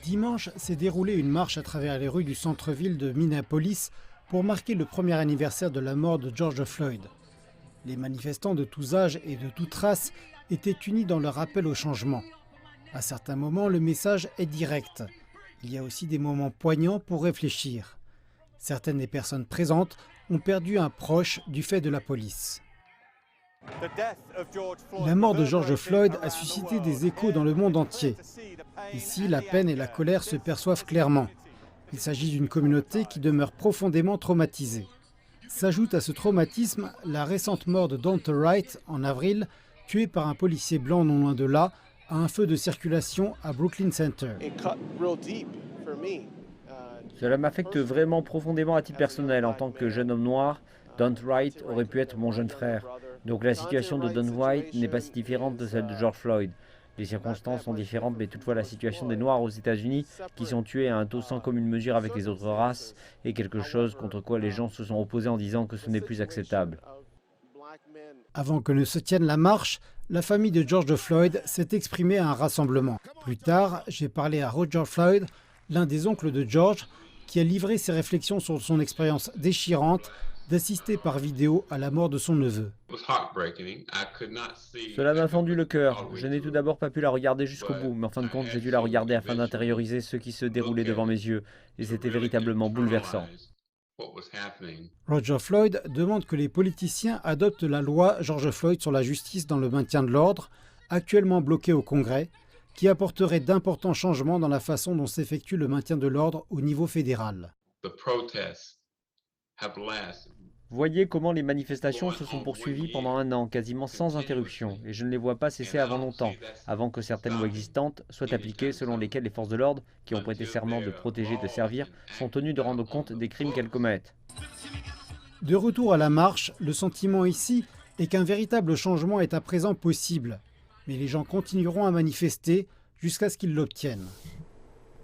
Dimanche s'est déroulée une marche à travers les rues du centre-ville de Minneapolis pour marquer le premier anniversaire de la mort de George Floyd. Les manifestants de tous âges et de toute race étaient unis dans leur appel au changement. À certains moments, le message est direct. Il y a aussi des moments poignants pour réfléchir. Certaines des personnes présentes ont perdu un proche du fait de la police. La mort de George Floyd a suscité des échos dans le monde entier. Ici, la peine et la colère se perçoivent clairement. Il s'agit d'une communauté qui demeure profondément traumatisée. S'ajoute à ce traumatisme la récente mort de Daunte Wright en avril, tué par un policier blanc non loin de là, à un feu de circulation à Brooklyn Center. Cela m'affecte vraiment profondément à titre personnel. En tant que jeune homme noir, Daunte Wright aurait pu être mon jeune frère. Donc la situation de Daunte Wright n'est pas si différente de celle de George Floyd. Les circonstances sont différentes, mais toutefois la situation des Noirs aux États-Unis, qui sont tués à un taux sans commune mesure avec les autres races, est quelque chose contre quoi les gens se sont opposés en disant que ce n'est plus acceptable. Avant que ne se tienne la marche, la famille de George Floyd s'est exprimée à un rassemblement. Plus tard, j'ai parlé à Roger Floyd, l'un des oncles de George, qui a livré ses réflexions sur son expérience déchirante d'assister par vidéo à la mort de son neveu. Cela m'a fendu le cœur. Je n'ai tout d'abord pas pu la regarder jusqu'au bout, mais en fin de compte, j'ai dû la regarder afin d'intérioriser ce qui se déroulait devant mes yeux, et c'était véritablement bouleversant. Roger Floyd demande que les politiciens adoptent la loi George Floyd sur la justice dans le maintien de l'ordre, actuellement bloquée au Congrès, qui apporterait d'importants changements dans la façon dont s'effectue le maintien de l'ordre au niveau fédéral. Voyez comment les manifestations se sont poursuivies pendant un an, quasiment sans interruption, et je ne les vois pas cesser avant longtemps, avant que certaines lois existantes soient appliquées selon lesquelles les forces de l'ordre, qui ont prêté serment de protéger et de servir, sont tenues de rendre compte des crimes qu'elles commettent. De retour à la marche, le sentiment ici est qu'un véritable changement est à présent possible, mais les gens continueront à manifester jusqu'à ce qu'ils l'obtiennent.